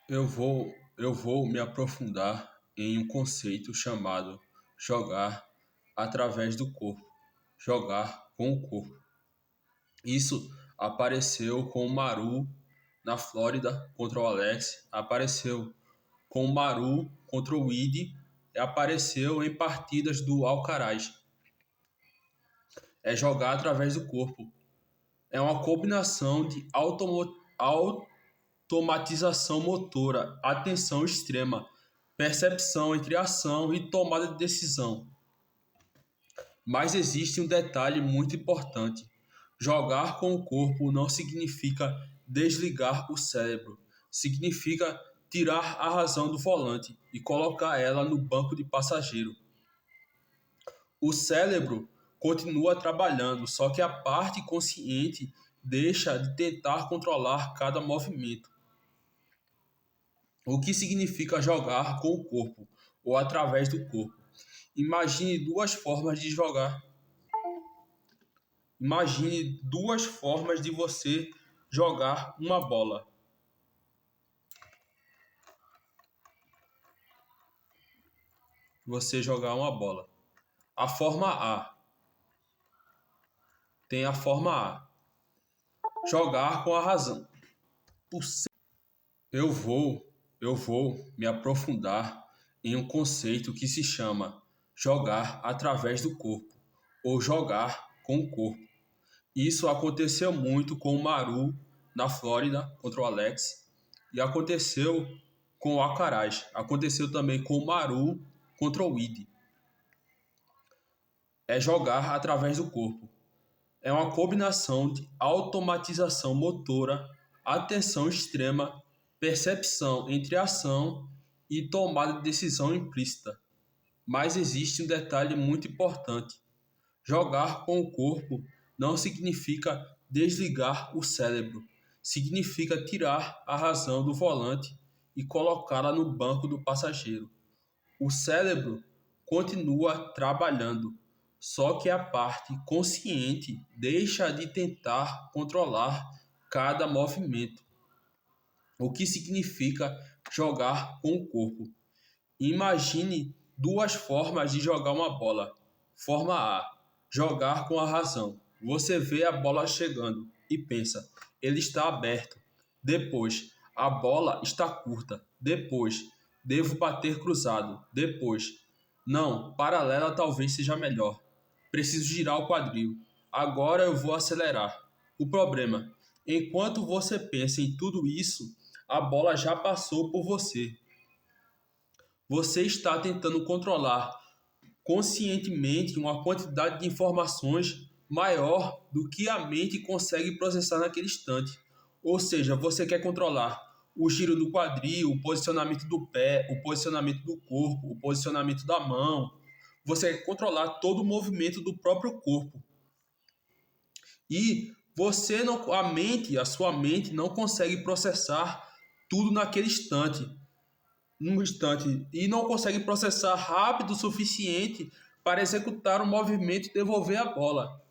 Eu vou me aprofundar em um conceito chamado jogar através do corpo, jogar com o corpo. Isso apareceu com o Maru na Flórida contra o Alex, apareceu com o Maru contra o Wide e apareceu em partidas do Alcaraz. É jogar através do corpo. É uma combinação de automatização motora, atenção extrema, percepção entre ação e tomada de decisão. Mas existe um detalhe muito importante: jogar com o corpo não significa desligar o cérebro, significa tirar a razão do volante e colocar ela no banco de passageiro. O cérebro continua trabalhando, só que a parte consciente deixa de tentar controlar cada movimento. O que significa jogar com o corpo ou através do corpo? Imagine duas formas de jogar. Imagine duas formas de você jogar uma bola. Você jogar uma bola. A forma A. Tem a forma A. Jogar com a razão. Eu vou me aprofundar em um conceito que se chama jogar através do corpo ou jogar com o corpo. Isso aconteceu muito com o Maru na Flórida contra o Alex e aconteceu com o Alcaraz. Aconteceu também com o Maru contra o Wide. É jogar através do corpo. É uma combinação de automatização motora, atenção extrema, percepção entre ação e tomada de decisão implícita. Mas existe um detalhe muito importante: jogar com o corpo não significa desligar o cérebro, significa tirar a razão do volante e colocá-la no banco do passageiro. O cérebro continua trabalhando, só que a parte consciente deixa de tentar controlar cada movimento. O que significa jogar com o corpo? Imagine duas formas de jogar uma bola. Forma A: jogar com a razão. Você vê a bola chegando e pensa: ele está aberto. Depois, a bola está curta. Depois, devo bater cruzado. Depois, não, paralela talvez seja melhor. Preciso girar o quadril. Agora eu vou acelerar. O problema: enquanto você pensa em tudo isso, a bola já passou por você. Você está tentando controlar conscientemente uma quantidade de informações maior do que a mente consegue processar naquele instante. Ou seja, você quer controlar o giro do quadril, o posicionamento do pé, o posicionamento do corpo, o posicionamento da mão. Você quer controlar todo o movimento do próprio corpo. E você não, a sua mente não consegue processar tudo naquele instante. Num instante, e não consegue processar rápido o suficiente para executar o movimento e devolver a bola.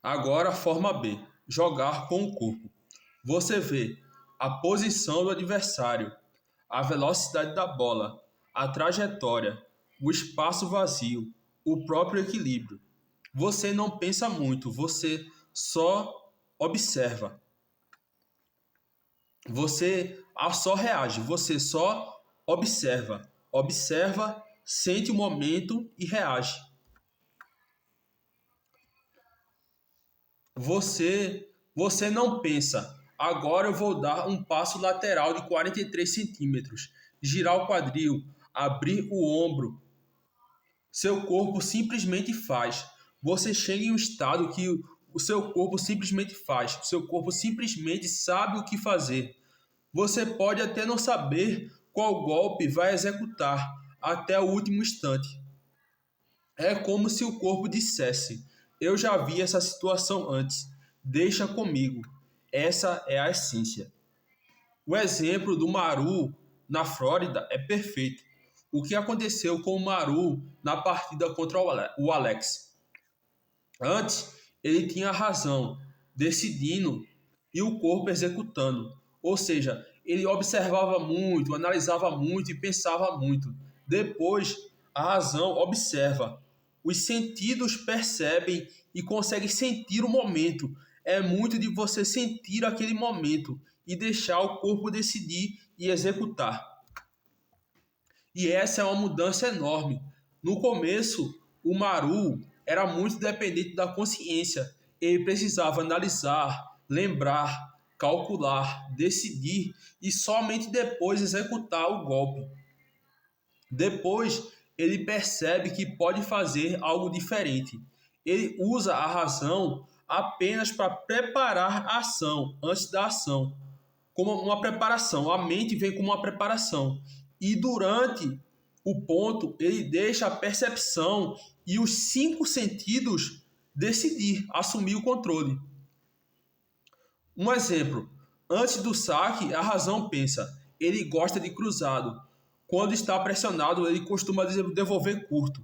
Agora, a forma B: jogar com o corpo. Você vê a posição do adversário, a velocidade da bola, a trajetória, o espaço vazio, o próprio equilíbrio. Você não pensa muito, você só observa. Você só reage, você só observa. Observa, sente o momento e reage. Você não pensa: agora eu vou dar um passo lateral de 43 centímetros, girar o quadril, abrir o ombro. Seu corpo simplesmente faz. Você chega em um estado que o seu corpo simplesmente faz. O seu corpo simplesmente sabe o que fazer. Você pode até não saber qual golpe vai executar até o último instante. É como se o corpo dissesse: eu já vi essa situação antes, deixa comigo. Essa é a essência. O exemplo do Maru na Flórida é perfeito. O que aconteceu com o Maru na partida contra o Alex? Antes, ele tinha a razão, decidindo, e o corpo executando. Ou seja, ele observava muito, analisava muito e pensava muito. Depois, a razão observa. Os sentidos percebem e conseguem sentir o momento. É muito de você sentir aquele momento e deixar o corpo decidir e executar. E essa é uma mudança enorme. No começo, o Maru era muito dependente da consciência. Ele precisava analisar, lembrar, calcular, decidir e somente depois executar o golpe. Depois, ele percebe que pode fazer algo diferente. Ele usa a razão apenas para preparar a ação, antes da ação, como uma preparação. A mente vem como uma preparação. E durante o ponto, ele deixa a percepção e os 5 sentidos decidir, assumir o controle. Um exemplo: antes do saque, a razão pensa, ele gosta de cruzado. Quando está pressionado, ele costuma devolver curto.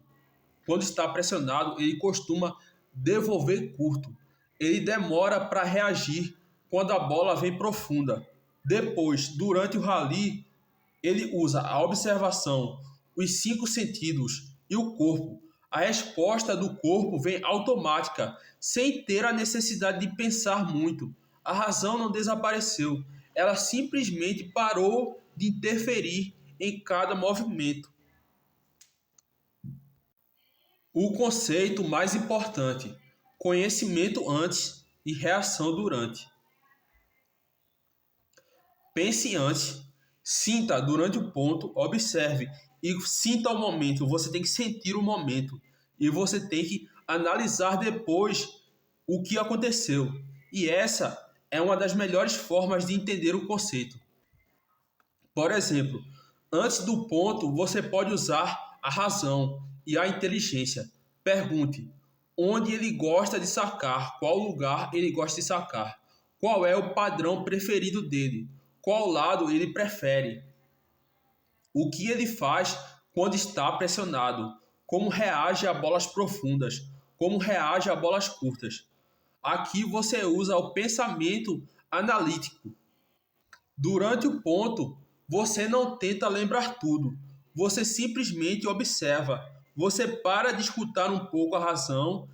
Quando está pressionado, ele costuma devolver curto. Ele demora para reagir quando a bola vem profunda. Depois, durante o rally, ele usa a observação, os 5 sentidos e o corpo. A resposta do corpo vem automática, sem ter a necessidade de pensar muito. A razão não desapareceu, ela simplesmente parou de interferir em cada movimento. O conceito mais importante: conhecimento antes e reação durante. Pense antes, sinta durante o ponto, observe e sinta o momento. Você tem que sentir o momento e você tem que analisar depois o que aconteceu. E essa é uma das melhores formas de entender o conceito. Por exemplo, antes do ponto, você pode usar a razão e a inteligência. Pergunte: onde ele gosta de sacar? Qual lugar ele gosta de sacar? Qual é o padrão preferido dele? Qual lado ele prefere? O que ele faz quando está pressionado? Como reage a bolas profundas? Como reage a bolas curtas? Aqui você usa o pensamento analítico. Durante o ponto, você não tenta lembrar tudo. Você simplesmente observa. Você para de escutar um pouco a razão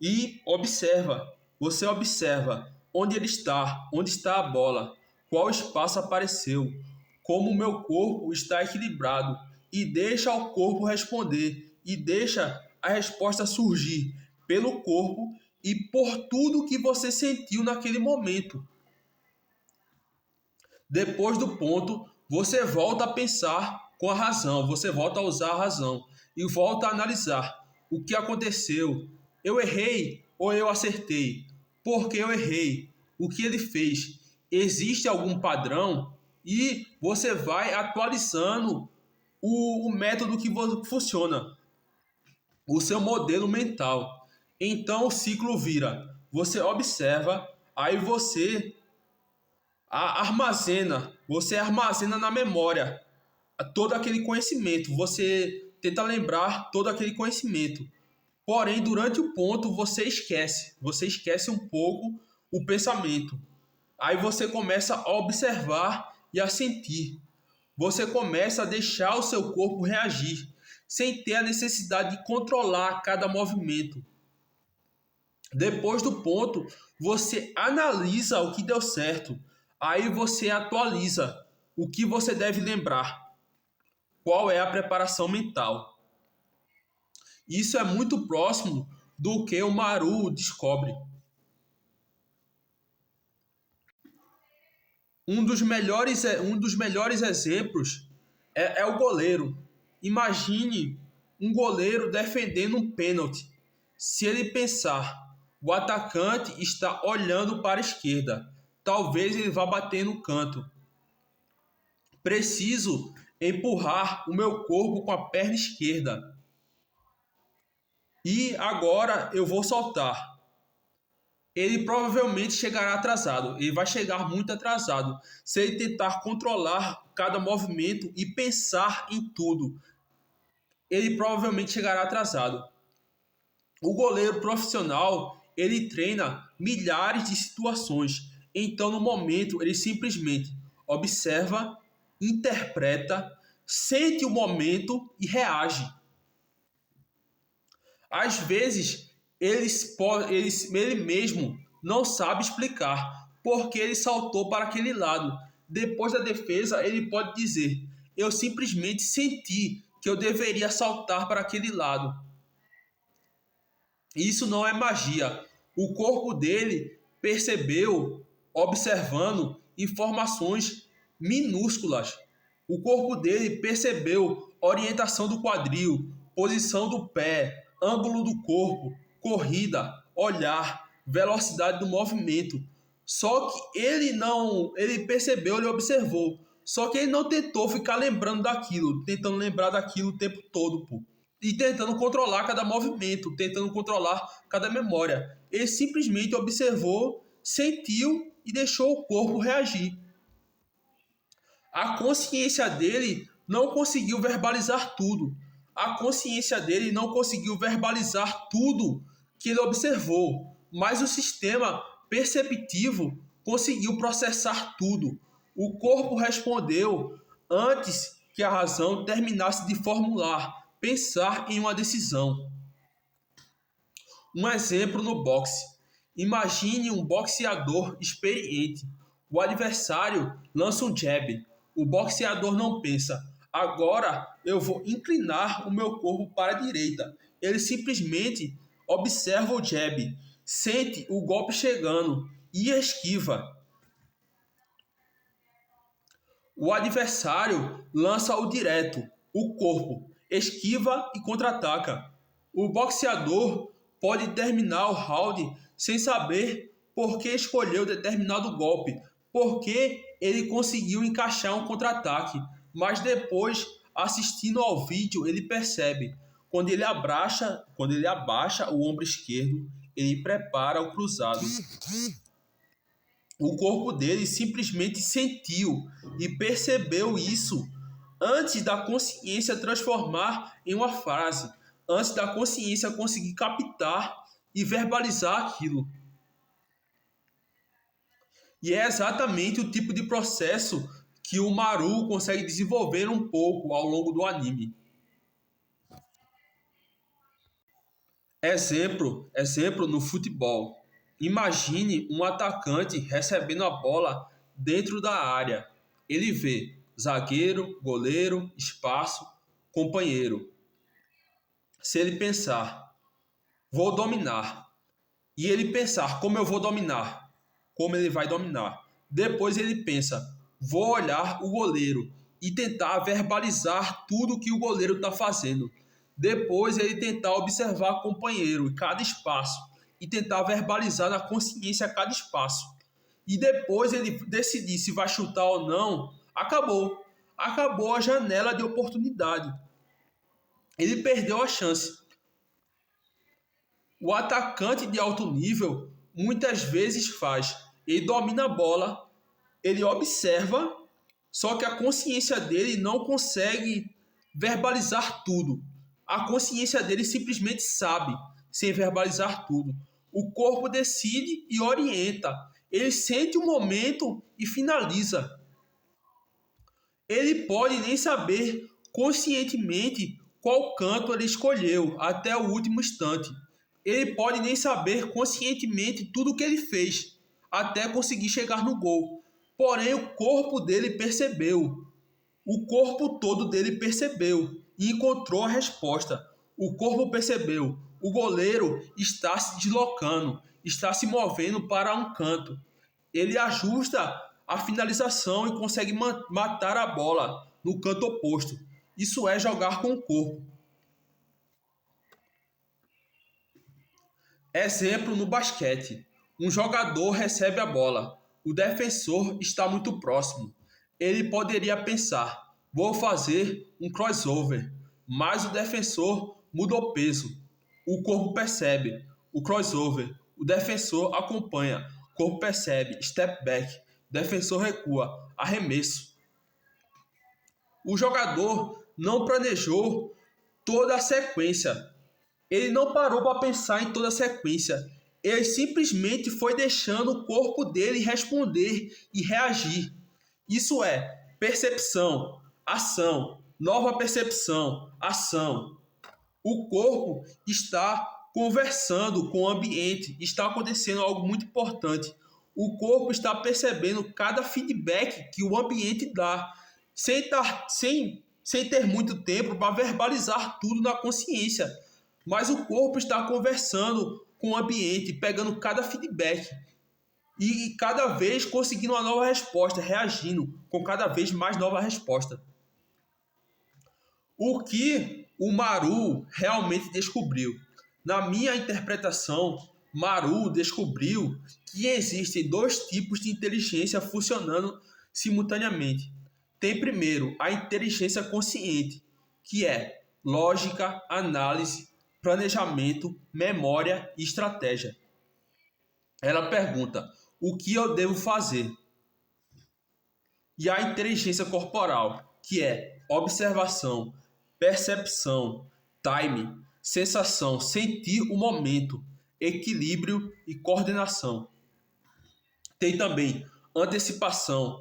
e observa. Você observa onde ele está, onde está a bola, qual espaço apareceu, como o meu corpo está equilibrado e deixa o corpo responder e deixa a resposta surgir pelo corpo e por tudo que você sentiu naquele momento. Depois do ponto, você volta a pensar com a razão, você volta a usar a razão e volta a analisar o que aconteceu. Eu errei ou eu acertei? Por que eu errei? O que ele fez? Existe algum padrão? E você vai atualizando o método que funciona, o seu modelo mental. Então o ciclo vira. Você observa, aí você armazena na memória todo aquele conhecimento, você tenta lembrar todo aquele conhecimento. Porém, durante o ponto, você esquece um pouco o pensamento. Aí você começa a observar e a sentir. Você começa a deixar o seu corpo reagir, sem ter a necessidade de controlar cada movimento. Depois do ponto, você analisa o que deu certo. Aí você atualiza o que você deve lembrar. Qual é a preparação mental? Isso é muito próximo do que o Maru descobre. Um dos melhores exemplos é o goleiro. Imagine um goleiro defendendo um pênalti. Se ele pensar, o atacante está olhando para a esquerda, talvez ele vá bater no canto. Preciso empurrar o meu corpo com a perna esquerda. E agora eu vou soltar. Ele provavelmente chegará atrasado. Ele vai chegar muito atrasado. Se ele tentar controlar cada movimento e pensar em tudo, ele provavelmente chegará atrasado. O goleiro profissional, ele treina milhares de situações. Então, no momento, ele simplesmente observa, interpreta, sente o momento e reage. Às vezes, ele mesmo não sabe explicar porque ele saltou para aquele lado. Depois da defesa, ele pode dizer: eu simplesmente senti que eu deveria saltar para aquele lado. Isso não é magia. O corpo dele percebeu, observando informações minúsculas. O corpo dele percebeu orientação do quadril, posição do pé, ângulo do corpo, corrida, olhar, velocidade do movimento. Só que ele percebeu, ele observou. Só que ele não tentou ficar lembrando daquilo, tentando lembrar daquilo o tempo todo, pô. E tentando controlar cada movimento, tentando controlar cada memória. Ele simplesmente observou, sentiu e deixou o corpo reagir. A consciência dele não conseguiu verbalizar tudo. A consciência dele não conseguiu verbalizar tudo que ele observou, mas o sistema perceptivo conseguiu processar tudo. O corpo respondeu antes que a razão terminasse de formular, pensar em uma decisão. Um exemplo no boxe. Imagine um boxeador experiente. O adversário lança um jab. O boxeador não pensa: agora eu vou inclinar o meu corpo para a direita. Ele simplesmente observa o jab, sente o golpe chegando e esquiva. O adversário lança o direto, o corpo, esquiva e contra-ataca. O boxeador pode terminar o round sem saber por que escolheu determinado golpe, porque ele conseguiu encaixar um contra-ataque, mas depois, assistindo ao vídeo, ele percebe. Quando ele abaixa o ombro esquerdo, ele prepara o cruzado. O corpo dele simplesmente sentiu e percebeu isso antes da consciência transformar em uma frase, antes da consciência conseguir captar e verbalizar aquilo. E é exatamente o tipo de processo que o Maru consegue desenvolver um pouco ao longo do anime. Exemplo no futebol. Imagine um atacante recebendo a bola dentro da área. Ele vê zagueiro, goleiro, espaço, companheiro. Se ele pensar, vou dominar, e ele pensar como eu vou dominar, como ele vai dominar. Depois ele pensa, vou olhar o goleiro e tentar verbalizar tudo que o goleiro está fazendo. Depois ele tentar observar o companheiro em cada espaço e tentar verbalizar na consciência cada espaço. E depois ele decidir se vai chutar ou não, acabou. Acabou a janela de oportunidade. Ele perdeu a chance. O atacante de alto nível muitas vezes faz. Ele domina a bola, ele observa, só que a consciência dele não consegue verbalizar tudo. A consciência dele simplesmente sabe, sem verbalizar tudo. O corpo decide e orienta. Ele sente o momento e finaliza. Ele pode nem saber conscientemente qual canto ele escolheu até o último instante. Ele pode nem saber conscientemente tudo o que ele fez até conseguir chegar no gol. Porém, o corpo dele percebeu. O corpo todo dele percebeu e encontrou a resposta. O corpo percebeu. O goleiro está se deslocando, está se movendo para um canto. Ele ajusta a finalização e consegue matar a bola no canto oposto. Isso é jogar com o corpo. Exemplo no basquete. Um jogador recebe a bola. O defensor está muito próximo. Ele poderia pensar, vou fazer um crossover, mas o defensor muda o peso. O corpo percebe o crossover. O defensor acompanha. O corpo percebe step back. O defensor recua. Arremesso. O jogador não planejou toda a sequência. Ele não parou para pensar em toda a sequência. Ele simplesmente foi deixando o corpo dele responder e reagir. Isso é percepção, ação, nova percepção, ação. O corpo está conversando com o ambiente, está acontecendo algo muito importante. O corpo está percebendo cada feedback que o ambiente dá, sem ter muito tempo para verbalizar tudo na consciência. Mas o corpo está conversando com o ambiente, pegando cada feedback e cada vez conseguindo uma nova resposta, reagindo com cada vez mais nova resposta. O que o Maru realmente descobriu? Na minha interpretação, Maru descobriu que existem dois tipos de inteligência funcionando simultaneamente. Tem primeiro a inteligência consciente, que é lógica, análise, planejamento, memória e estratégia. Ela pergunta: o que eu devo fazer? E a inteligência corporal, que é observação, percepção, time, sensação, sentir o momento, equilíbrio e coordenação. Tem também antecipação,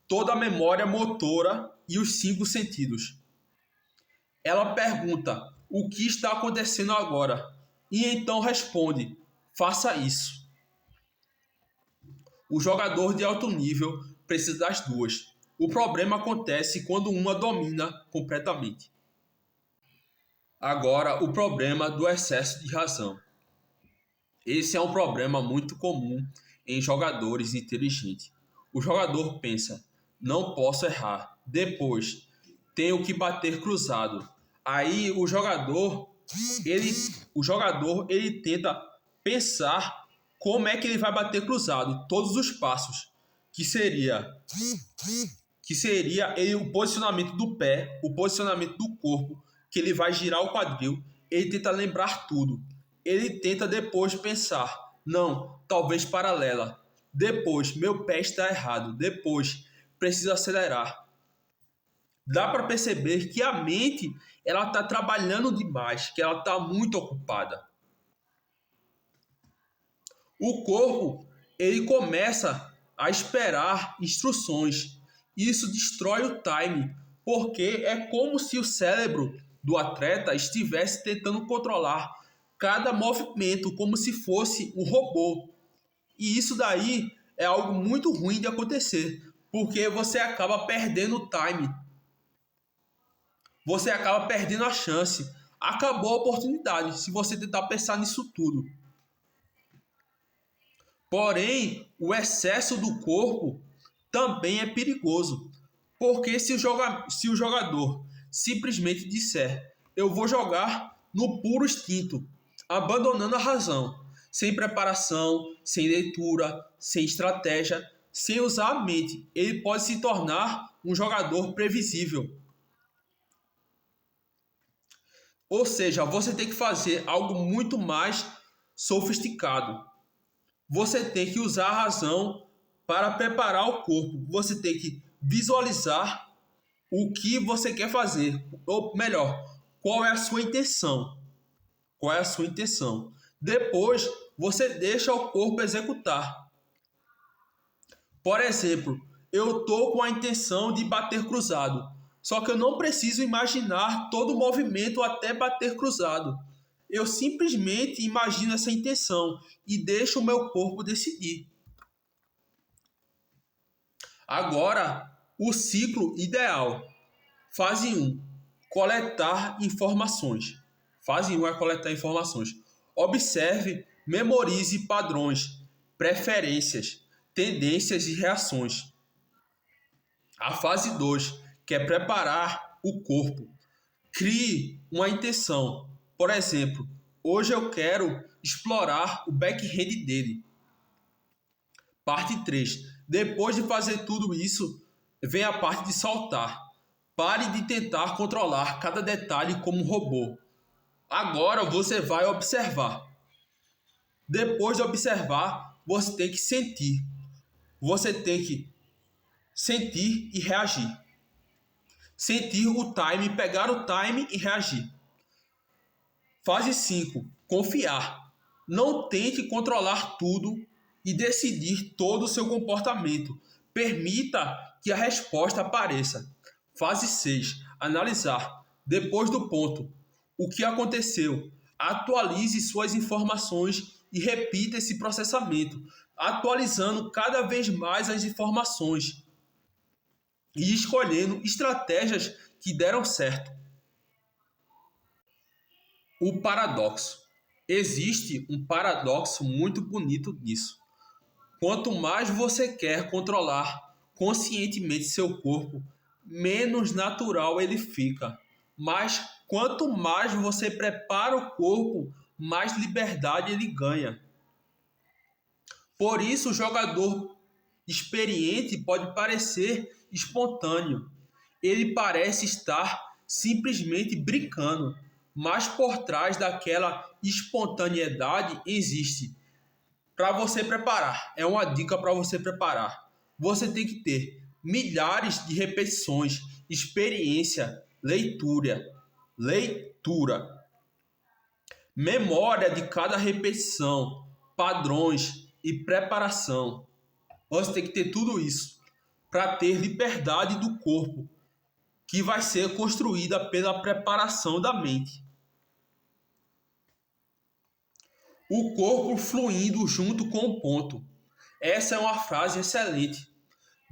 toda a memória motora e os 5 sentidos. Ela pergunta: o que está acontecendo agora? E então responde: faça isso. O jogador de alto nível precisa das duas. O problema acontece quando uma domina completamente. Agora, o problema do excesso de razão. Esse é um problema muito comum em jogadores inteligentes. O jogador pensa: não posso errar. Depois, tenho que bater cruzado. Aí o jogador ele tenta pensar como é que ele vai bater cruzado, todos os passos, que seria o posicionamento do pé, o posicionamento do corpo, que ele vai girar o quadril, ele tenta lembrar tudo. Ele tenta depois pensar: não, talvez paralela. Depois, meu pé está errado. Depois, preciso acelerar. Dá para perceber que a mente ela está trabalhando demais, que ela está muito ocupada. O corpo ele começa a esperar instruções. Isso destrói o time, porque é como se o cérebro do atleta estivesse tentando controlar cada movimento como se fosse um robô. E isso daí é algo muito ruim de acontecer, porque você acaba perdendo o time. Você acaba perdendo a chance. Acabou a oportunidade se você tentar pensar nisso tudo. Porém, o excesso do corpo também é perigoso. Porque se o jogador simplesmente disser: eu vou jogar no puro instinto, abandonando a razão, sem preparação, sem leitura, sem estratégia, sem usar a mente, ele pode se tornar um jogador previsível. Ou seja, você tem que fazer algo muito mais sofisticado. Você tem que usar a razão para preparar o corpo. Você tem que visualizar o que você quer fazer. Ou melhor, qual é a sua intenção. Qual é a sua intenção? Depois, você deixa o corpo executar. Por exemplo, eu estou com a intenção de bater cruzado. Só que eu não preciso imaginar todo o movimento até bater cruzado. Eu simplesmente imagino essa intenção e deixo o meu corpo decidir. Agora, o ciclo ideal. Fase 1. Coletar informações. Fase 1 é coletar informações. Observe, memorize padrões, preferências, tendências e reações. A fase 2, que é preparar o corpo. Crie uma intenção. Por exemplo, hoje eu quero explorar o backhand dele. Parte 3. Depois de fazer tudo isso, vem a parte de saltar. Pare de tentar controlar cada detalhe como um robô. Agora você vai observar. Depois de observar, você tem que sentir. Você tem que sentir e reagir. Sentir o time, pegar o time e reagir. Fase 5. Confiar. Não tente controlar tudo e decidir todo o seu comportamento. Permita que a resposta apareça. Fase 6. Analisar. Depois do ponto. O que aconteceu? Atualize suas informações e repita esse processamento, atualizando cada vez mais as informações e escolhendo estratégias que deram certo. O paradoxo. Existe um paradoxo muito bonito nisso. Quanto mais você quer controlar conscientemente seu corpo, menos natural ele fica. Mas quanto mais você prepara o corpo, mais liberdade ele ganha. Por isso, o jogador experiente pode parecer espontâneo. Ele parece estar simplesmente brincando, mas por trás daquela espontaneidade existe. Para você preparar, é uma dica para você preparar. Você tem que ter milhares de repetições, experiência, leitura, memória de cada repetição, padrões e preparação. Você tem que ter tudo isso para ter liberdade do corpo, que vai ser construída pela preparação da mente. O corpo fluindo junto com o ponto. Essa é uma frase excelente.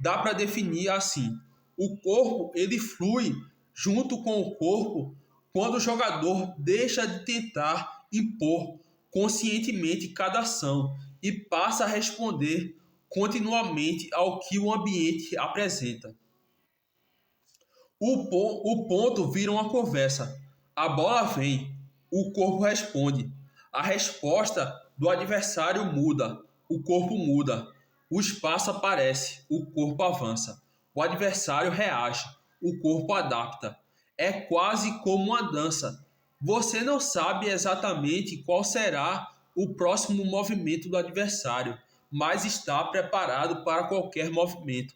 Dá para definir assim: o corpo ele flui junto com o corpo quando o jogador deixa de tentar impor conscientemente cada ação e passa a responder continuamente ao que o ambiente apresenta. O ponto vira uma conversa. A bola vem, o corpo responde. A resposta do adversário muda, o corpo muda. O espaço aparece, o corpo avança. O adversário reage, o corpo adapta. É quase como uma dança. Você não sabe exatamente qual será o próximo movimento do adversário, mas está preparado para qualquer movimento.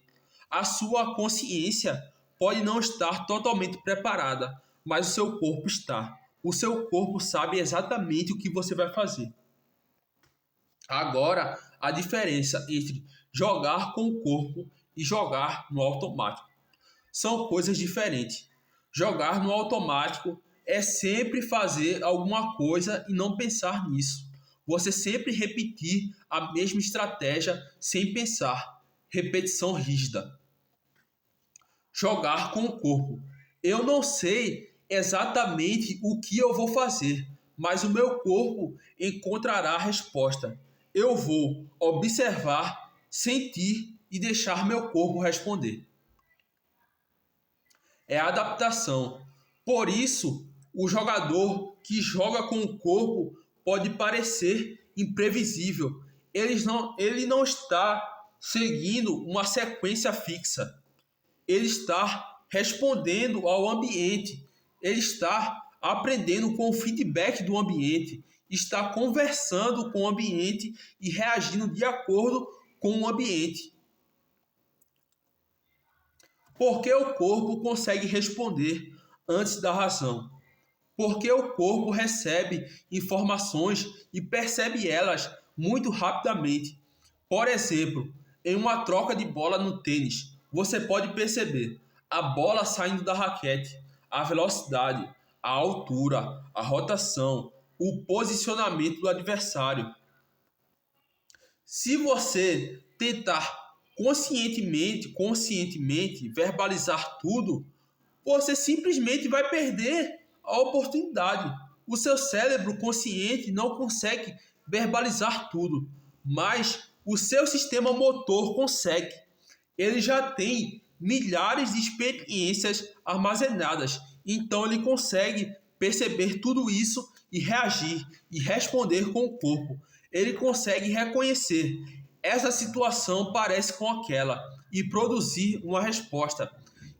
A sua consciência pode não estar totalmente preparada, mas o seu corpo está. O seu corpo sabe exatamente o que você vai fazer. Agora, a diferença entre jogar com o corpo e jogar no automático. São coisas diferentes. Jogar no automático é sempre fazer alguma coisa e não pensar nisso. Você sempre repetir a mesma estratégia sem pensar. Repetição rígida. Jogar com o corpo. Eu não sei exatamente o que eu vou fazer, mas o meu corpo encontrará a resposta. Eu vou observar, sentir e deixar meu corpo responder. É a adaptação. Por isso, o jogador que joga com o corpo pode parecer imprevisível. Ele não está seguindo uma sequência fixa. Ele está respondendo ao ambiente. Ele está aprendendo com o feedback do ambiente. Está conversando com o ambiente e reagindo de acordo com o ambiente. Porque o corpo consegue responder antes da razão. Porque o corpo recebe informações e percebe elas muito rapidamente. Por exemplo, em uma troca de bola no tênis, você pode perceber a bola saindo da raquete, a velocidade, a altura, a rotação, o posicionamento do adversário. Se você tentar conscientemente verbalizar tudo, você simplesmente vai perder a oportunidade. O seu cérebro consciente não consegue verbalizar tudo, mas o seu sistema motor consegue. Ele já tem milhares de experiências armazenadas, então ele consegue perceber tudo isso e reagir e responder com o corpo. Ele consegue reconhecer essa situação parece com aquela e produzir uma resposta.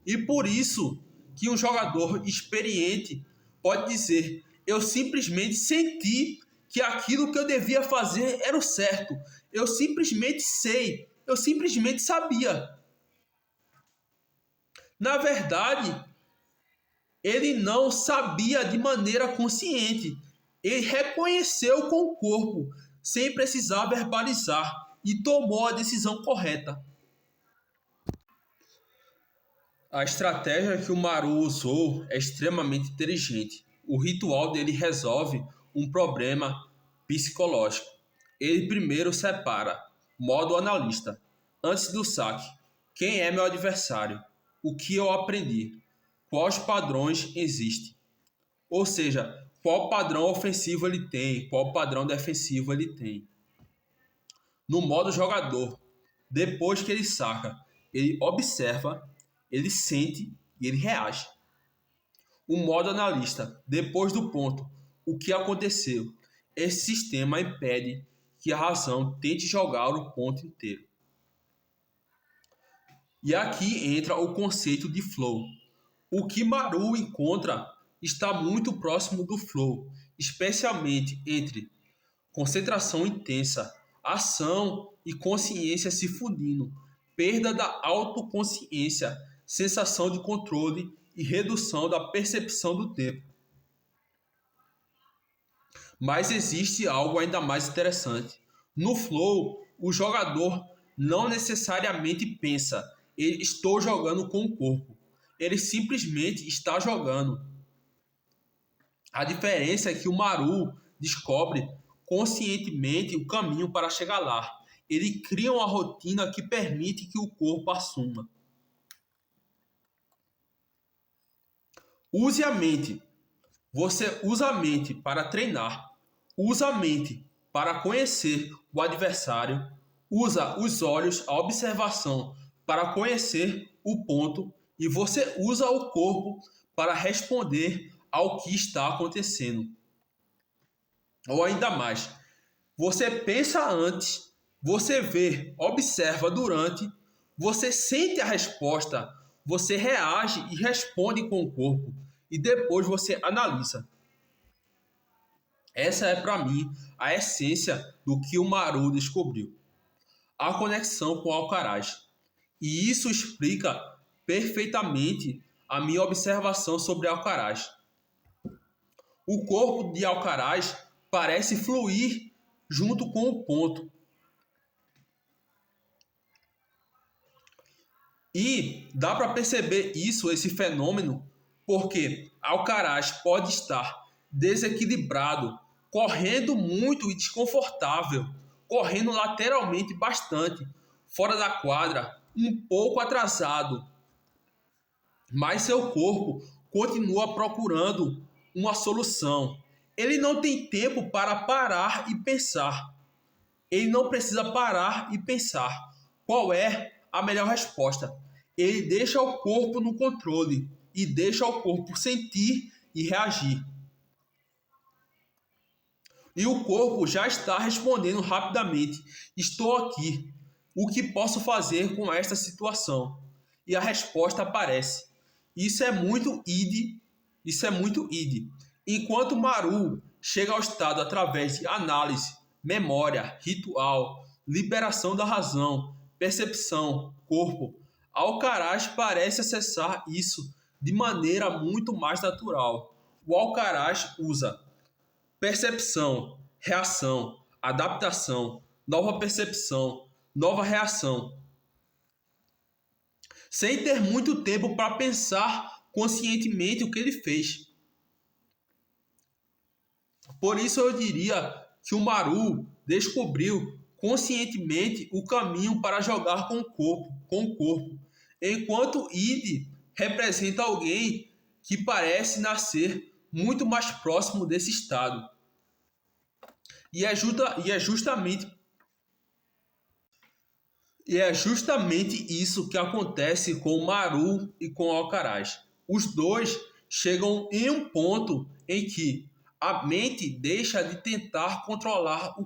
E por isso que um jogador experiente pode dizer: eu simplesmente senti que aquilo que eu devia fazer era o certo. Eu simplesmente sei, eu simplesmente sabia. Na verdade, ele não sabia de maneira consciente. Ele reconheceu com o corpo, sem precisar verbalizar, e tomou a decisão correta. A estratégia que o Maru usou é extremamente inteligente. O ritual dele resolve um problema psicológico. Ele primeiro separa modo analista. Antes do saque, quem é meu adversário? O que eu aprendi? Quais padrões existem? Ou seja, qual padrão ofensivo ele tem? Qual padrão defensivo ele tem? No modo jogador, depois que ele saca, ele observa, ele sente e ele reage. O modo analista, depois do ponto, o que aconteceu? Esse sistema impede que a razão tente jogar o ponto inteiro. E aqui entra o conceito de flow. O que Maru encontra está muito próximo do flow, especialmente entre concentração intensa, ação e consciência se fundindo, perda da autoconsciência, sensação de controle e redução da percepção do tempo. Mas existe algo ainda mais interessante. No flow, o jogador não necessariamente pensa, estou jogando com o corpo. Ele simplesmente está jogando. A diferença é que o Maru descobre conscientemente o caminho para chegar lá. Ele cria uma rotina que permite que o corpo assuma. Use a mente. Você usa a mente para treinar. Usa a mente para conhecer o adversário. Usa os olhos, a observação, para conhecer o ponto. E você usa o corpo para responder ao que está acontecendo. Ou ainda mais, você pensa antes, você vê, observa durante, você sente a resposta, você reage e responde com o corpo e depois você analisa. Essa é para mim a essência do que o Maru descobriu. A conexão com o Alcaraz. E isso explica perfeitamente a minha observação sobre Alcaraz. O corpo de Alcaraz parece fluir junto com o ponto. E dá para perceber isso, esse fenômeno, porque Alcaraz pode estar desequilibrado, correndo muito e desconfortável, correndo lateralmente bastante, fora da quadra, um pouco atrasado. Mas seu corpo continua procurando uma solução. Ele não tem tempo para parar e pensar. Ele não precisa parar e pensar qual é a melhor resposta. Ele deixa o corpo no controle e deixa o corpo sentir e reagir. E o corpo já está respondendo rapidamente. Estou aqui. O que posso fazer com esta situação? E a resposta aparece. Isso é muito id. Enquanto Maru chega ao estado através de análise, memória, ritual, liberação da razão, percepção, corpo, Alcaraz parece acessar isso de maneira muito mais natural. O Alcaraz usa percepção, reação, adaptação, nova percepção, nova reação, sem ter muito tempo para pensar conscientemente o que ele fez. Por isso eu diria que o Maru descobriu conscientemente o caminho para jogar com o corpo, enquanto Ide representa alguém que parece nascer muito mais próximo desse estado. E é justamente isso que acontece com o Maru e com o Alcaraz. Os dois chegam em um ponto em que a mente deixa de tentar controlar o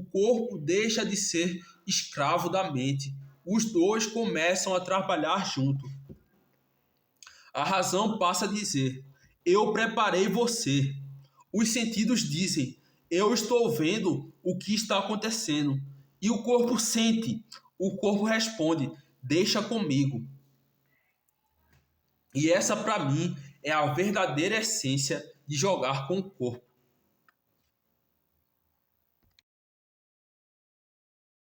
corpo deixa de ser escravo da mente. Os dois começam a trabalhar junto. A razão passa a dizer: eu preparei você. Os sentidos dizem: eu estou vendo o que está acontecendo. E o corpo sente, o corpo responde: deixa comigo. E essa, para mim, é a verdadeira essência de jogar com o corpo.